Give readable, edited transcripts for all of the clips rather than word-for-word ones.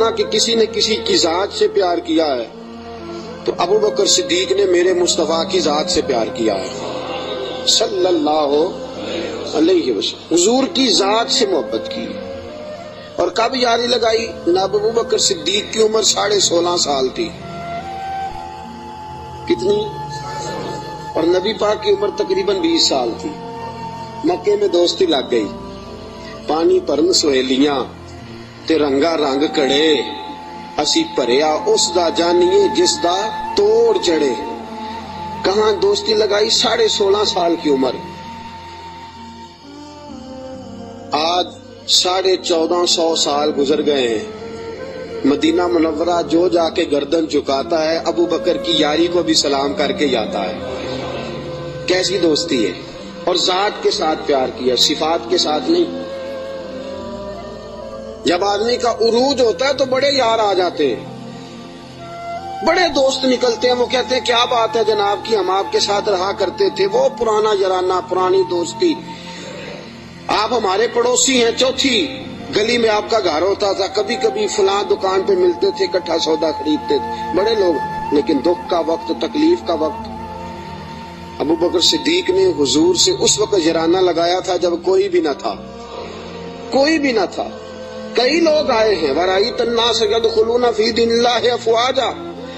سنا کہ کسی نے کسی کی ذات سے پیار کیا ہے تو ابو بکر صدیق نے میرے مصطفیٰ کی ذات سے پیار کیا ہے صلی اللہ علیہ وسلم، حضور کی ذات سے محبت کی۔ اور کب یاری لگائی؟ جناب ابو بکر صدیق کی عمر 16.5 سال تھی۔ کتنی؟ اور نبی پاک کی عمر تقریباً 20 سال تھی۔ مکے میں دوستی لگ گئی، پانی پرن سہیلیاں تے رنگا رنگ کڑے، اسی پریا اس دا جانیے جس دا توڑ چڑھے۔ کہاں دوستی لگائی؟ 16.5 سال کی عمر۔ آج 1450 سال گزر گئے ہیں، مدینہ منورہ جو جا کے گردن چکاتا ہے ابو بکر کی یاری کو بھی سلام کر کے جاتا ہے۔ کیسی دوستی ہے! اور ذات کے ساتھ پیار کیا، صفات کے ساتھ نہیں۔ جب آدمی کا عروج ہوتا ہے تو بڑے یار آ جاتے ہیں، بڑے دوست نکلتے ہیں، وہ کہتے ہیں کیا بات ہے جناب کی، ہم آپ کے ساتھ رہا کرتے تھے، وہ پرانا یارانہ، پرانی دوستی، آپ ہمارے پڑوسی ہیں، چوتھی گلی میں آپ کا گھر ہوتا تھا، کبھی کبھی فلاں دکان پہ ملتے تھے، اکٹھا سودا خریدتے تھے، بڑے لوگ۔ لیکن دکھ کا وقت، تکلیف کا وقت، ابو بکر صدیق نے حضور سے اس وقت یارانہ لگایا تھا جب کوئی بھی نہ تھا، کوئی بھی نہ تھا۔ کئی لوگ آئے ہیں، وَرَأَيْتَ النَّاسَ يَدْخُلُونَ فِي دِينِ اللَّهِ أَفْوَاجًا،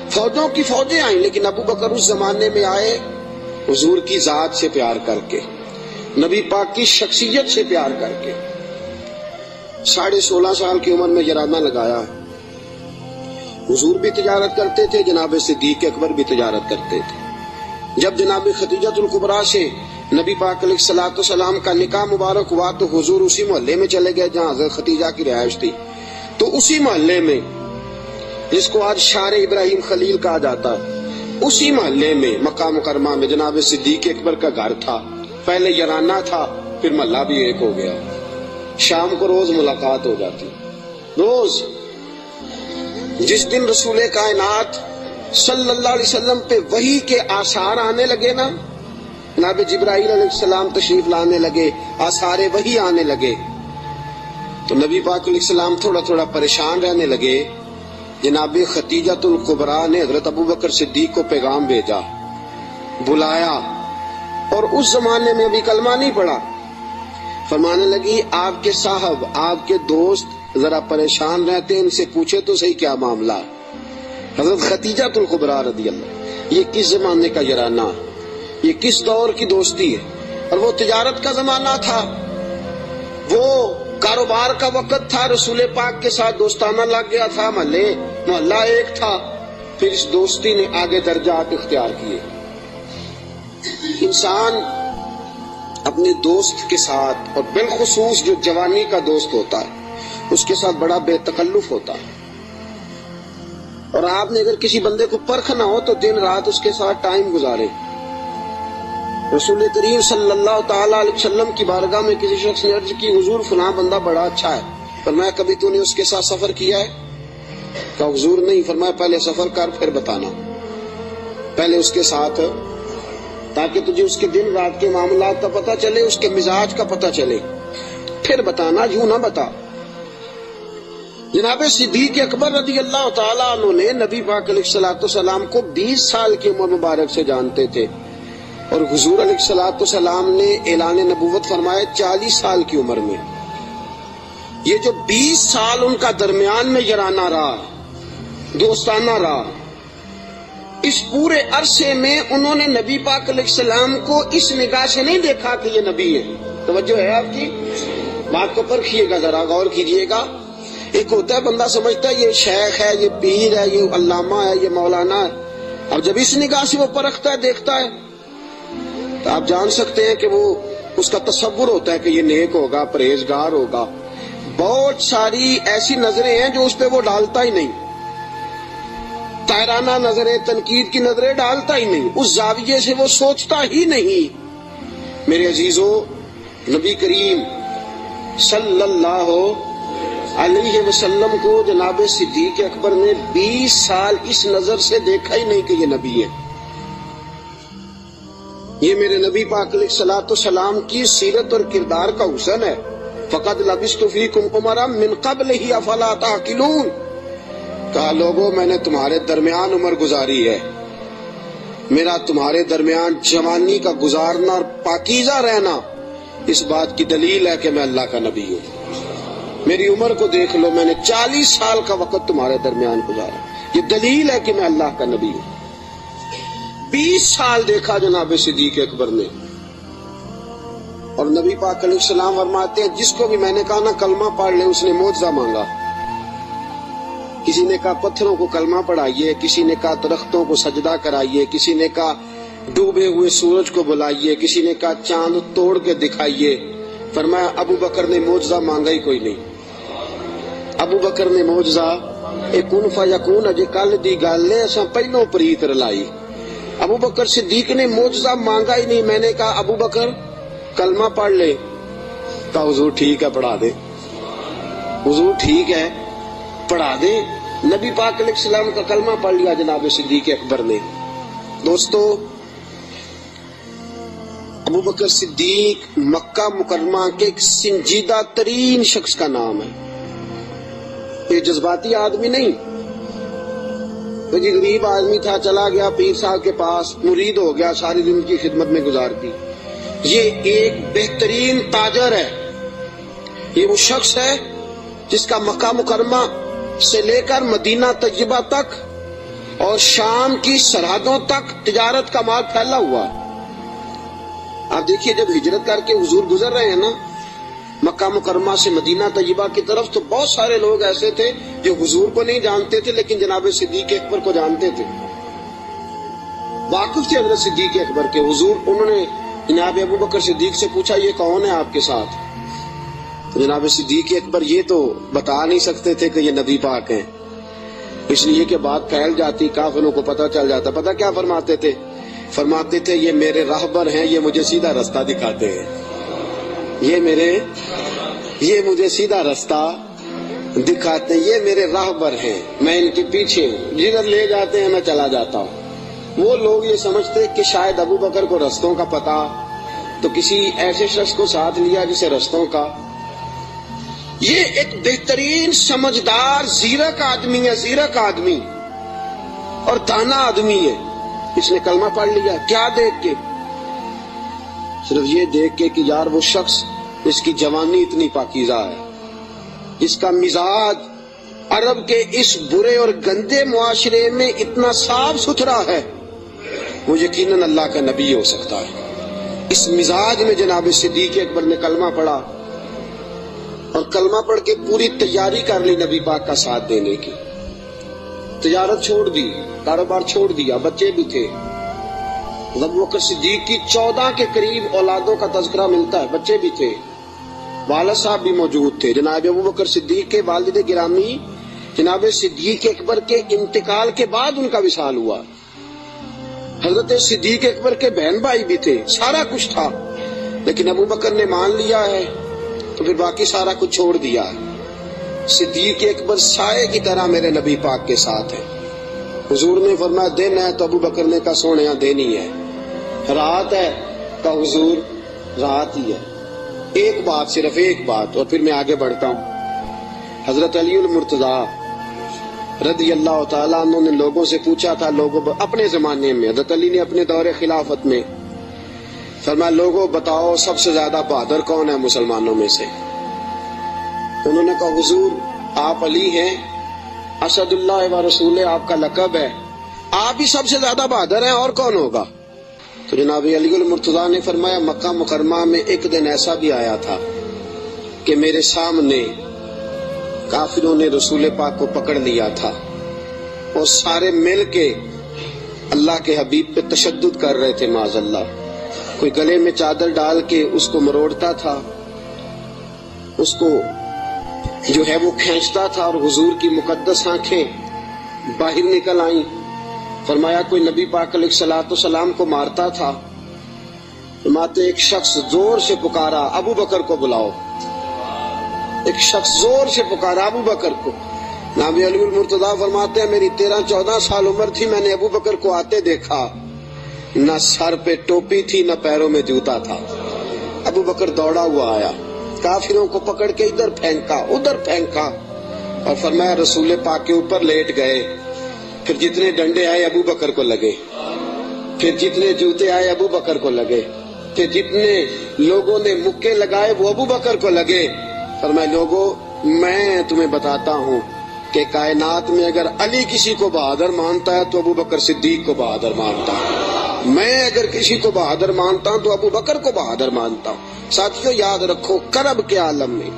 فوجوں کی فوجیں آئیں، لیکن ابو بکر اس زمانے میں آئے حضور کی ذات سے پیار کر کے، نبی پاک کی شخصیت سے پیار کر کے۔ 16.5 سال کی عمر میں یارانہ لگایا۔ حضور بھی تجارت کرتے تھے، جناب صدیق اکبر بھی تجارت کرتے تھے۔ جب جناب خدیجہ الکبریٰ سے نبی پاک علیہ الصلوۃ والسلام کا نکاح مبارک ہوا تو حضور اسی محلے میں چلے گئے جہاں حضرت خدیجہ کی رہائش تھی۔ تو اسی محلے میں، جس کو آج شار ابراہیم خلیل کہا جاتا ہے، اسی محلے میں مکہ مکرمہ میں جناب صدیق اکبر کا گھر تھا۔ پہلے یارانہ تھا، پھر محلہ بھی ایک ہو گیا۔ شام کو روز ملاقات ہو جاتی، روز۔ جس دن رسول کائنات صلی اللہ علیہ وسلم پہ وحی کے آثار آنے لگے نا، جناب جبرائیل علیہ السلام تشریف لانے لگے، آثار وحی آنے لگے، تو نبی پاک علیہ السلام تھوڑا تھوڑا پریشان رہنے لگے۔ جناب خدیجہ الکبریٰ نے حضرت ابو بکر صدیق کو پیغام بھیجا، بلایا، اور اس زمانے میں ابھی کلمہ نہیں پڑا۔ فرمانے لگی آپ کے صاحب، آپ کے دوست ذرا پریشان رہتے ہیں، ان سے پوچھے تو صحیح کیا معاملہ۔ حضرت خدیجہ الکبریٰ رضی اللہ، یہ کس زمانے کا یارانہ، یہ کس دور کی دوستی ہے؟ اور وہ تجارت کا زمانہ تھا، وہ کاروبار کا وقت تھا، رسول پاک کے ساتھ دوستانہ لگ گیا تھا، محلہ ایک تھا۔ پھر اس دوستی نے آگے درجات اختیار کیے۔ انسان اپنے دوست کے ساتھ، اور بالخصوص جو جوانی کا دوست ہوتا ہے، اس کے ساتھ بڑا بے تکلف ہوتا ہے۔ اور آپ نے اگر کسی بندے کو پرکھ نہ ہو تو دن رات اس کے ساتھ ٹائم گزارے۔ رسول کریم صلی اللہ تعالی علیہ وسلم کی بارگاہ میں کسی شخص نے عرض کی، حضور فلاں بندہ بڑا اچھا ہے، فرمایا کبھی تو نے اس کے ساتھ سفر کیا ہے؟ کہا حضور نہیں۔ فرمایا پہلے سفر کر پھر بتانا، پہلے اس کے ساتھ، تاکہ تجھے اس کے دن رات کے معاملات کا پتہ چلے، اس کے مزاج کا پتہ چلے، پھر بتانا، یوں نہ بتا۔ جناب صدیق اکبر رضی اللہ تعالیٰ عنہ نے نبی پاک علیہ الصلوۃ والسلام کو 20 سال کی عمر مبارک سے جانتے تھے، اور حضور علیہ الصلوۃ والسلام نے اعلان نبوت فرمایا 40 سال کی عمر میں۔ یہ جو 20 سال ان کا درمیان میں یارانہ رہا، دوستانہ رہا، اس پورے عرصے میں انہوں نے نبی پاک علیہ السلام کو اس نگاہ سے نہیں دیکھا کہ یہ نبی ہے۔ توجہ ہے آپ کی؟ بات کو پرکھیے گا، ذرا غور کیجئے گا۔ ایک ہوتا ہے بندہ سمجھتا ہے یہ شیخ ہے، یہ پیر ہے، یہ علامہ ہے، یہ مولانا ہے، اب جب اس نگاہ سے وہ پرکھتا ہے، دیکھتا ہے، تو آپ جان سکتے ہیں کہ وہ اس کا تصور ہوتا ہے کہ یہ نیک ہوگا، پرہیزگار ہوگا۔ بہت ساری ایسی نظریں ہیں جو اس پہ وہ ڈالتا ہی نہیں، تائرانہ نظریں، تنقید کی نظریں ڈالتا ہی نہیں، اس زاویے سے وہ سوچتا ہی نہیں۔ میرے عزیزو، نبی کریم صلی اللہ علیہ وسلم کو جناب صدیق اکبر نے 20 سال اس نظر سے دیکھا ہی نہیں کہ یہ نبی ہے۔ یہ میرے نبی پاک علیہ الصلوۃ والسلام کی سیرت اور کردار کا حسن ہے۔ فقد لبثت فیکم عمرا من قبلہ افلا تعقلون، کہا لوگوں میں نے تمہارے درمیان عمر گزاری ہے، میرا تمہارے درمیان جوانی کا گزارنا اور پاکیزہ رہنا اس بات کی دلیل ہے کہ میں اللہ کا نبی ہوں۔ میری عمر کو دیکھ لو، میں نے 40 سال کا وقت تمہارے درمیان گزارا، یہ دلیل ہے کہ میں اللہ کا نبی ہوں۔ 20 سال دیکھا جناب صدیق اکبر نے، اور نبی پاک علیہ السلام فرماتے ہیں جس کو بھی میں نے کہا نا کلمہ پڑھ لے، اس نے معجزہ مانگا۔ کسی نے کہا پتھروں کو کلمہ پڑھائیے، کسی نے کہا درختوں کو سجدہ کرائیے، کسی نے کہا ڈوبے ہوئے سورج کو بلائیے، کسی نے کہا چاند توڑ کے دکھائیے۔ فرمایا ابو بکر نے معجزہ مانگا ہی کوئی نہیں۔ ابو بکر نے معجزہ کن فیکون اجے کل دی گل ہے، اساں پہلوں پریت رلائی۔ ابو بکر صدیق نے معجزہ مانگا ہی نہیں۔ میں نے کہا ابو بکر کلمہ پڑھ لے، کہا حضور ٹھیک ہے پڑھا دے، حضور ٹھیک ہے پڑھا دے۔ نبی پاک علیہ السلام کا کلمہ پڑھ لیا جناب صدیق اکبر نے۔ دوستو، ابو بکر صدیق مکہ مکرمہ کے ایک سنجیدہ ترین شخص کا نام ہے۔ یہ جذباتی آدمی نہیں، وہ جی غریب آدمی تھا، چلا گیا پیر صاحب کے پاس، مرید ہو گیا، ساری زندگی خدمت میں گزار دی۔ یہ ایک بہترین تاجر ہے، یہ وہ شخص ہے جس کا مکہ مکرمہ سے لے کر مدینہ طیبہ تک اور شام کی سرحدوں تک تجارت کا مال پھیلا ہوا ہے۔ آپ دیکھیے جب ہجرت کر کے حضور گزر رہے ہیں نا مکہ مکرمہ سے مدینہ طیبہ کی طرف، تو بہت سارے لوگ ایسے تھے جو حضور کو نہیں جانتے تھے لیکن جناب صدیق اکبر کو جانتے تھے، واقف تھے حضرت صدیق اکبر کے۔ حضور انہوں نے جناب ابو بکر صدیق سے پوچھا یہ کون ہے آپ کے ساتھ؟ تو جناب صدیق اکبر یہ تو بتا نہیں سکتے تھے کہ یہ نبی پاک ہیں، اس لیے کہ بات پھیل جاتی، کافروں کو پتہ چل جاتا۔ پتہ کیا فرماتے تھے؟ فرماتے تھے یہ میرے راہبر ہیں، یہ مجھے سیدھا رستہ دکھاتے ہیں، یہ مجھے سیدھا رستہ دکھاتے ہیں، یہ میرے راہبر ہیں، میں ان کے پیچھے ہوں، جدھر لے جاتے ہیں میں چلا جاتا ہوں۔ وہ لوگ یہ سمجھتے کہ شاید ابو بکر کو رستوں کا پتہ، تو کسی ایسے شخص کو ساتھ لیا جسے رستوں کا۔ یہ ایک بہترین سمجھدار زیرک آدمی ہے، زیرک آدمی اور دانا آدمی ہے۔ اس نے کلمہ پڑھ لیا، کیا دیکھ کے؟ صرف یہ دیکھ کے کہ یار وہ شخص اس کی جوانی اتنی پاکیزہ ہے، اس کا مزاج عرب کے اس برے اور گندے معاشرے میں اتنا صاف ستھرا ہے، وہ یقیناً اللہ کا نبی ہو سکتا ہے۔ اس مزاج میں جناب صدیق اکبر نے کلمہ پڑھا، اور کلمہ پڑھ کے پوری تیاری کر لی نبی پاک کا ساتھ دینے کی۔ تجارت چھوڑ دی، کاروبار چھوڑ دیا، بچے بھی تھے۔ ابو بکر صدیق کی 14 کے قریب اولادوں کا تذکرہ ملتا ہے، بچے بھی تھے، والد صاحب بھی موجود تھے۔ جناب ابو بکر صدیق کے والد گرامی جناب صدیق اکبر کے انتقال کے بعد ان کا وصال ہوا۔ حضرت صدیق اکبر کے بہن بھائی بھی تھے، سارا کچھ تھا، لیکن ابو بکر نے مان لیا ہے تو پھر باقی سارا کچھ چھوڑ دیا ہے۔ صدیق اکبر سائے کی طرح میرے نبی پاک کے ساتھ ہے۔ حضور نے فرمایا دن ہے تو ابو بکر نے کہا سونے دینی ہے، رات ہے کہا حضور رات ہی ہے۔ ایک بات، صرف ایک بات، اور پھر میں آگے بڑھتا ہوں۔ حضرت علی المرتضیٰ رضی اللہ تعالیٰ عنہ نے لوگوں سے پوچھا تھا، لوگوں اپنے زمانے میں حضرت علی نے اپنے دور خلافت میں فرمایا لوگوں بتاؤ سب سے زیادہ بہادر کون ہے مسلمانوں میں سے؟ انہوں نے کہا حضور آپ علی ہیں، اسد اللہ و رسول آپ کا لقب ہے، آپ ہی سب سے زیادہ بہادر ہیں، اور کون ہوگا؟ تو جناب علی المرتضیٰ نے فرمایا مکہ مکرمہ میں ایک دن ایسا بھی آیا تھا کہ میرے سامنے کافروں نے رسول پاک کو پکڑ لیا تھا، اور سارے مل کے اللہ کے حبیب پہ تشدد کر رہے تھے، معاذ اللہ۔ کوئی گلے میں چادر ڈال کے اس کو مروڑتا تھا، اس کو جو ہے وہ کھینچتا تھا، اور حضور کی مقدس آنکھیں باہر نکل آئیں۔ فرمایا کوئی نبی پاک علیہ الصلوۃ والسلام کو مارتا تھا، فرماتے ایک شخص زور سے پکارا ابو بکر کو بلاؤ، ایک شخص زور سے پکارا ابو بکر کو۔ جناب علی المرتضیٰ فرماتے ہیں میری 13-14 سال عمر تھی، میں نے ابو بکر کو آتے دیکھا، نہ سر پہ ٹوپی تھی نہ پیروں میں جوتا تھا۔ ابو بکر دوڑا ہوا آیا، کافروں کو پکڑ کے ادھر پھینکا ادھر پھینکا، اور فرمایا رسول پاک کے اوپر لیٹ گئے. پھر جتنے ڈنڈے آئے ابو بکر کو لگے, پھر جتنے جوتے آئے ابو بکر کو لگے, پھر جتنے لوگوں نے مکے لگائے وہ ابو بکر کو لگے. فرمایا لوگوں میں تمہیں بتاتا ہوں کہ کائنات میں اگر علی کسی کو بہادر مانتا ہے تو ابو بکر صدیق کو بہادر مانتا ہوں. میں اگر کسی کو بہادر مانتا ہوں تو ابو بکر کو بہادر مانتا ہوں. ساتھیوں یاد رکھو کرب کے عالم میں